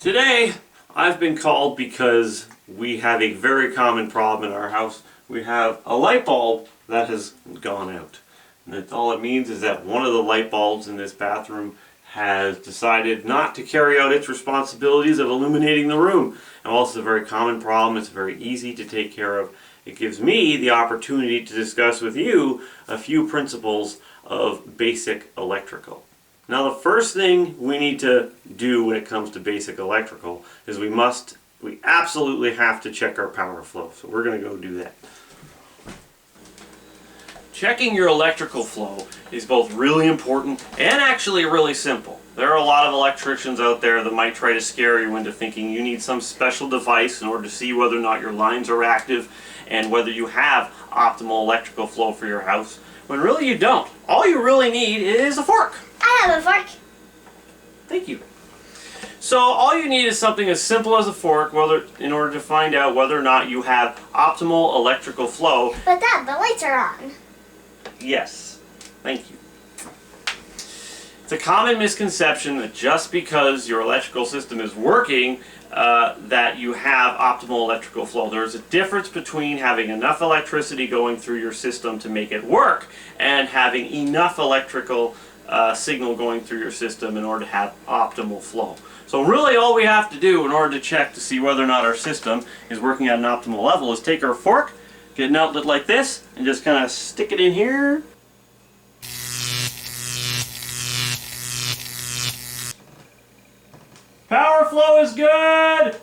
Today, I've been called because we have a very common problem in our house. We have a light bulb that has gone out. And that's all it means is that one of the light bulbs in this bathroom has decided not to carry out its responsibilities of illuminating the room. And while it's a very common problem, it's very easy to take care of. It gives me the opportunity to discuss with you a few principles of basic electrical. Now, the first thing we need to do when it comes to basic electrical is we absolutely have to check our power flow. So we're going to go do that. Checking your electrical flow is both really important and actually really simple. There are a lot of electricians out there that might try to scare you into thinking you need some special device in order to see whether or not your lines are active and whether you have optimal electrical flow for your house, when really you don't. All you really need is a fork. I have a fork. Thank you. So all you need is something as simple as a fork in order to find out whether or not you have optimal electrical flow. But Dad, the lights are on. Yes. Thank you. It's a common misconception that just because your electrical system is working, that you have optimal electrical flow. There's a difference between having enough electricity going through your system to make it work and having enough electrical signal going through your system in order to have optimal flow. So really all we have to do in order to check to see whether or not our system is working at an optimal level is take our fork, get an outlet like this, and just kind of stick it in here. Power flow is good!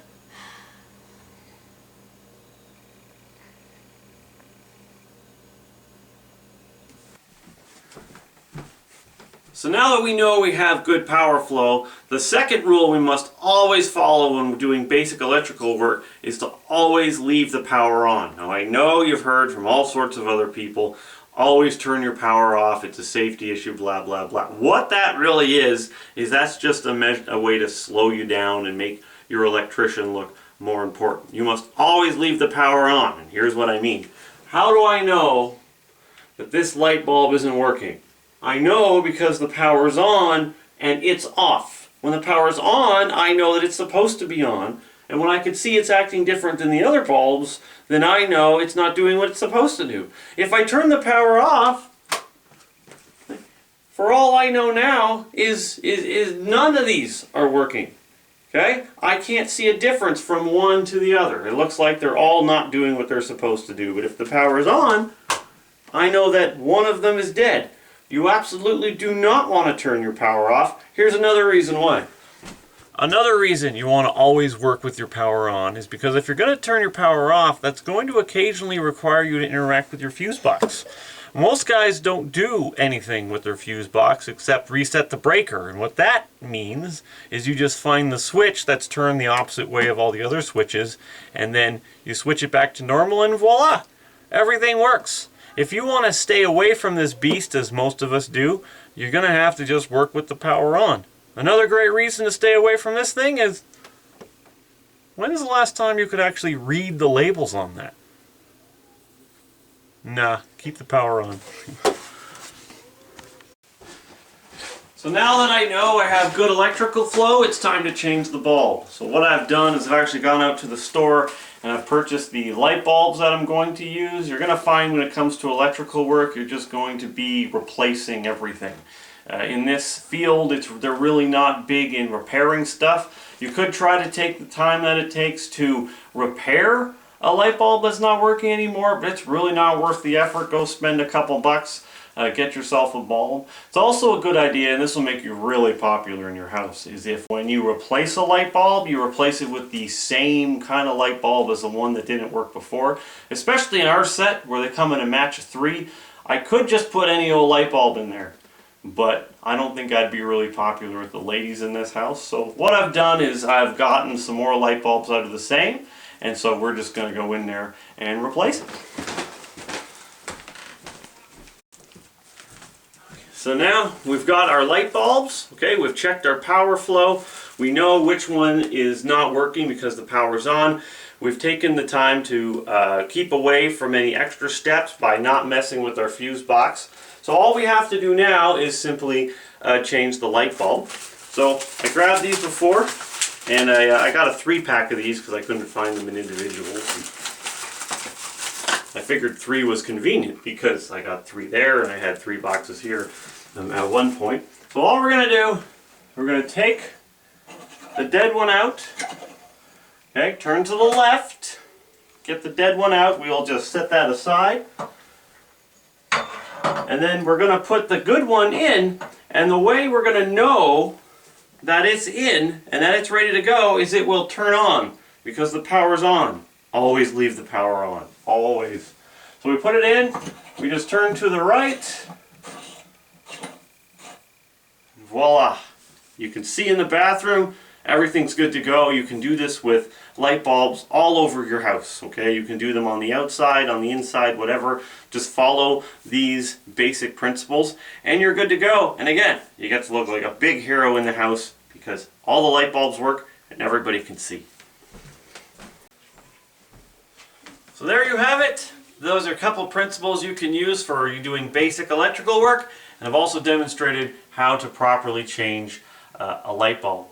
So now that we know we have good power flow, the second rule we must always follow when we're doing basic electrical work is to always leave the power on. Now I know you've heard from all sorts of other people, always turn your power off, it's a safety issue, blah blah blah. What that really is that's just a way to slow you down and make your electrician look more important. You must always leave the power on, and here's what I mean. How do I know that this light bulb isn't working? I know because the power's on and it's off. When the power's on, I know that it's supposed to be on. And when I can see it's acting different than the other bulbs, then I know it's not doing what it's supposed to do. If I turn the power off, for all I know now is none of these are working. Okay? I can't see a difference from one to the other. It looks like they're all not doing what they're supposed to do. But if the power is on, I know that one of them is dead. You absolutely do not want to turn your power off. Here's another reason why. Another reason you want to always work with your power on is because if you're going to turn your power off, that's going to occasionally require you to interact with your fuse box. Most guys don't do anything with their fuse box except reset the breaker. And what that means is you just find the switch that's turned the opposite way of all the other switches, and then you switch it back to normal and voila! Everything works. If you want to stay away from this beast, as most of us do, you're going to have to just work with the power on. Another great reason to stay away from this thing is, when is the last time you could actually read the labels on that? Nah, keep the power on. So now that I know I have good electrical flow, it's time to change the bulb. So what I've done is I've actually gone out to the store and I've purchased the light bulbs that I'm going to use. You're going to find when it comes to electrical work, you're just going to be replacing everything. In this field, they're really not big in repairing stuff. You could try to take the time that it takes to repair a light bulb that's not working anymore, but it's really not worth the effort. Go spend a couple bucks, get yourself a bulb. It's also a good idea, and this will make you really popular in your house, is if when you replace a light bulb, you replace it with the same kind of light bulb as the one that didn't work before. Especially in our set, where they come in a match of 3, I could just put any old light bulb in there, but I don't think I'd be really popular with the ladies in this house. So what I've done is I've gotten some more light bulbs out of the same, and so we're just going to go in there and replace it. So now we've got our light bulbs, okay, we've checked our power flow, we know which one is not working because the power's on. We've taken the time to keep away from any extra steps by not messing with our fuse box. So all we have to do now is simply change the light bulb. So I grabbed these before, And I got a 3-pack of these because I couldn't find them in individuals. I figured 3 was convenient because I got 3 there and I had 3 boxes here at one point. So all we're going to do, we're going to take the dead one out. Okay, turn to the left. Get the dead one out. We'll just set that aside. And then we're going to put the good one in. And the way we're going to know that it's in and that it's ready to go is it will turn on because the power's on. Always leave the power on. Always. So we put it in. We just turn to the right. Voila. You can see in the bathroom. Everything's good to go. You can do this with light bulbs all over your house, okay? You can do them on the outside, on the inside, whatever. Just follow these basic principles and you're good to go. And again, you get to look like a big hero in the house because all the light bulbs work and everybody can see. So there you have it. Those are a couple principles you can use for you doing basic electrical work. And I've also demonstrated how to properly change a light bulb.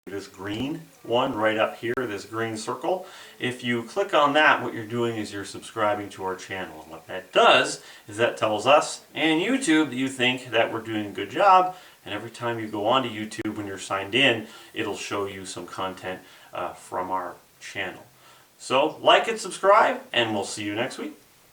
This green one right up here, this green circle. If you click on that, what you're doing is you're subscribing to our channel. And what that does is that tells us and YouTube that you think that we're doing a good job. And every time you go onto YouTube when you're signed in, it'll show you some content from our channel. So like and subscribe, and we'll see you next week.